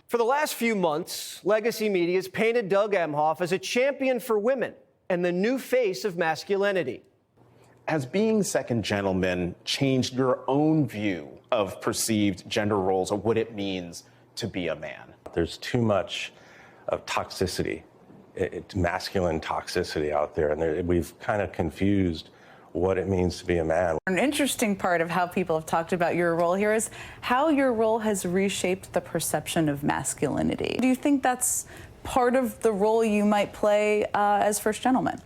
For the last few months, legacy media has painted Doug Emhoff as a champion for women and the new face of masculinity. Has being second gentleman changed your own view of perceived gender roles or what it means to be a man? There's too much of toxicity, masculine toxicity out there, and we've kind of confused what it means to be a man. An interesting part of how people have talked about your role here is how your role has reshaped the perception of masculinity. Do you think that's part of the role you might play as first gentleman?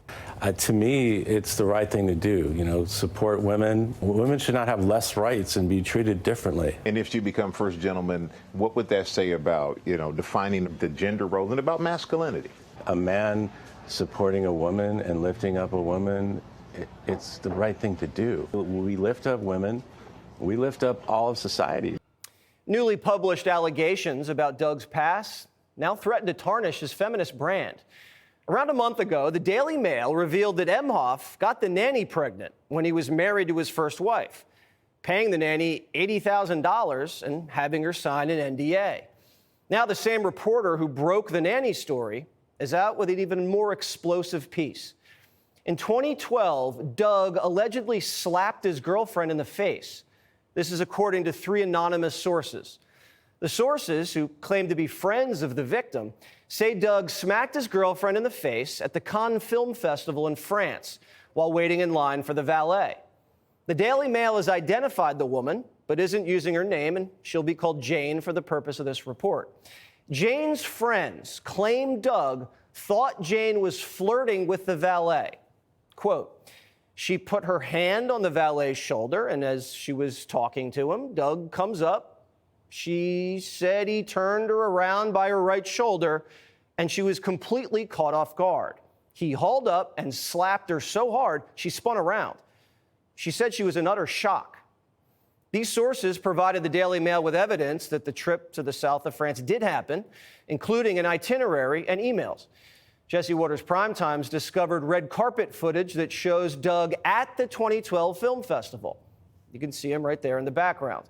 To me, it's the right thing to do. You know, support women. Women should not have less rights and be treated differently. And if you become first gentleman, what would that say about, defining the gender role and about masculinity? A man supporting a woman and lifting up a woman, it's the right thing to do. We lift up women. We lift up all of society. Newly published allegations about Doug's past now threaten to tarnish his feminist brand. Around a month ago, the Daily Mail revealed that Emhoff got the nanny pregnant when he was married to his first wife, paying the nanny $80,000 and having her sign an NDA. Now the same reporter who broke the nanny story is out with an even more explosive piece. In 2012, Doug allegedly slapped his girlfriend in the face. This is according to 3 anonymous sources. The sources, who claim to be friends of the victim, say Doug smacked his girlfriend in the face at the Cannes Film Festival in France while waiting in line for the valet. The Daily Mail has identified the woman, but isn't using her name, and she'll be called Jane for the purpose of this report. Jane's friends claim Doug thought Jane was flirting with the valet. Quote, she put her hand on the valet's shoulder, and as she was talking to him, Doug comes up. She said he turned her around by her right shoulder, and she was completely caught off guard. He hauled up and slapped her so hard, she spun around. She said she was in utter shock. These sources provided the Daily Mail with evidence that the trip to the south of France did happen, including an itinerary and emails. Jesse Watters Primetime's discovered red carpet footage that shows Doug at the 2012 film festival. You can see him right there in the background.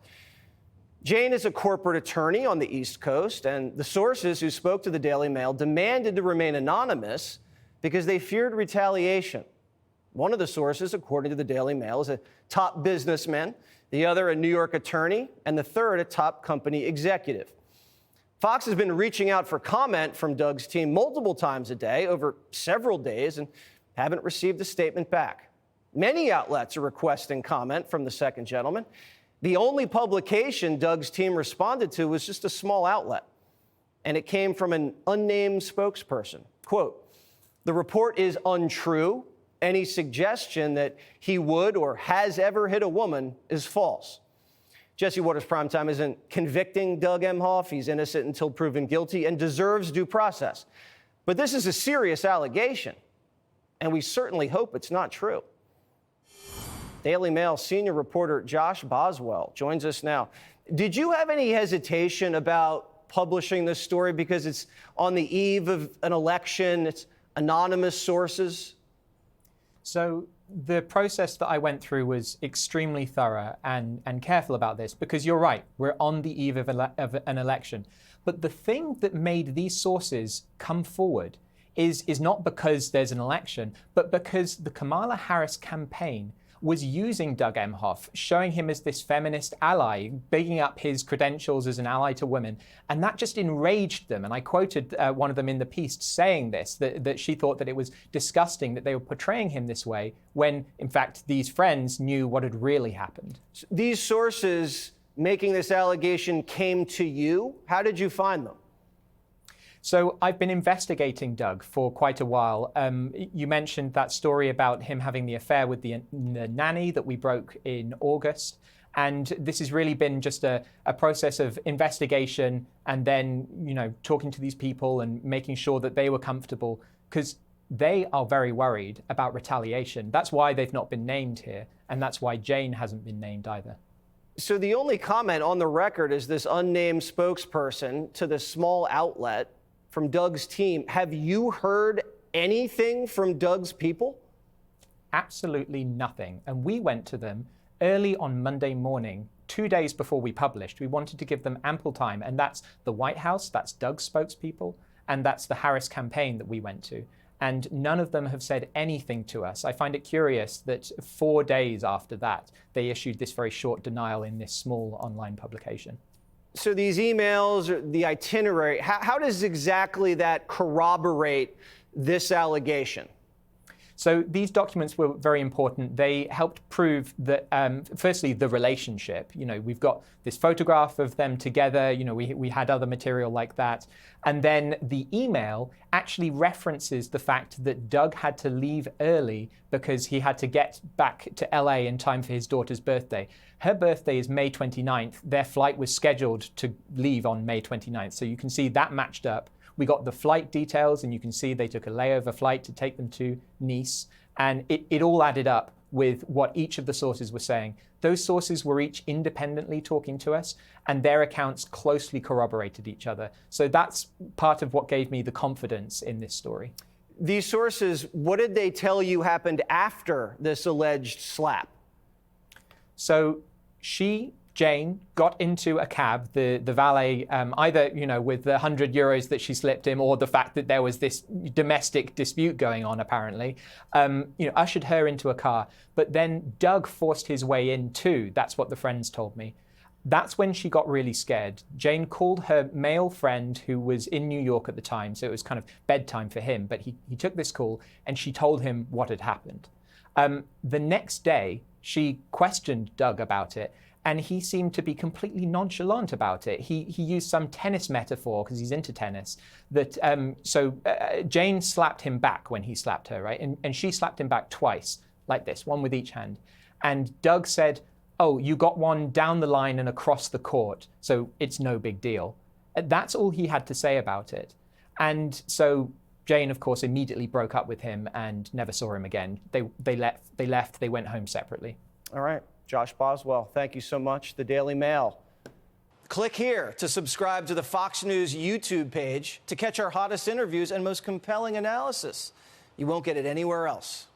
Jane is a corporate attorney on the East Coast, and the sources who spoke to the Daily Mail demanded to remain anonymous because they feared retaliation. One of the sources, according to the Daily Mail, is a top businessman, the other a New York attorney, and the third a top company executive. Fox has been reaching out for comment from Doug's team multiple times a day over several days and haven't received a statement back. Many outlets are requesting comment from the second gentleman. The only publication Doug's team responded to was just a small outlet, and it came from an unnamed spokesperson. Quote, the report is untrue. Any suggestion that he would or has ever hit a woman is false. Jesse Watters Primetime isn't convicting Doug Emhoff. He's innocent until proven guilty and deserves due process. But this is a serious allegation, and we certainly hope it's not true. Daily Mail senior reporter Josh Boswell joins us now. Did you have any hesitation about publishing this story because it's on the eve of an election, it's anonymous sources? So the process that I went through was extremely thorough and careful about this, because you're right, we're on the eve of an election. But the thing that made these sources come forward is not because there's an election, but because the Kamala Harris campaign was using Doug Emhoff, showing him as this feminist ally, bigging up his credentials as an ally to women. And that just enraged them. And I quoted one of them in the piece saying this, that she thought that it was disgusting that they were portraying him this way when, in fact, these friends knew what had really happened. These sources making this allegation came to you. How did you find them? So I've been investigating Doug for quite a while. You mentioned that story about him having the affair with the nanny that we broke in August. And this has really been just a process of investigation and then, talking to these people and making sure that they were comfortable, because they are very worried about retaliation. That's why they've not been named here. And that's why Jane hasn't been named either. So the only comment on the record is this unnamed spokesperson to this small outlet from Doug's team. Have you heard anything from Doug's people? Absolutely nothing. And we went to them early on Monday morning 2 days before we published. We wanted to give them ample time, and that's the White House, that's Doug's spokespeople, and that's the Harris campaign that we went to. And none of them have said anything to us. I find it curious that 4 days after that, they issued this very short denial in this small online publication. So these emails, the itinerary, how does exactly that corroborate this allegation? So these documents were very important. They helped prove that, firstly, the relationship. You know, we've got this photograph of them together. You know, we had other material like that. And then the email actually references the fact that Doug had to leave early because he had to get back to LA in time for his daughter's birthday. Her birthday is May 29th. Their flight was scheduled to leave on May 29th. So you can see that matched up. We got the flight details, and you can see they took a layover flight to take them to Nice. And it all added up with what each of the sources were saying. Those sources were each independently talking to us, and their accounts closely corroborated each other. So that's part of what gave me the confidence in this story. These sources, what did they tell you happened after this alleged slap? So Jane got into a cab, the valet, either, you know, with the €100 that she slipped him, or the fact that there was this domestic dispute going on, apparently, ushered her into a car. But then Doug forced his way in too. That's what the friends told me. That's when she got really scared. Jane called her male friend who was in New York at the time, so it was kind of bedtime for him, but he took this call, and she told him what had happened. The next day, she questioned Doug about it, and he seemed to be completely nonchalant about it. He used some tennis metaphor, because he's into tennis, that Jane slapped him back when he slapped her, right? And she slapped him back twice, like this, one with each hand. And Doug said, "Oh, you got one down the line and across the court, so it's no big deal." That's all he had to say about it. And so Jane, of course, immediately broke up with him and never saw him again. They left, they went home separately. All right. Josh Boswell, thank you so much. The Daily Mail. Click here to subscribe to the Fox News YouTube page to catch our hottest interviews and most compelling analysis. You won't get it anywhere else.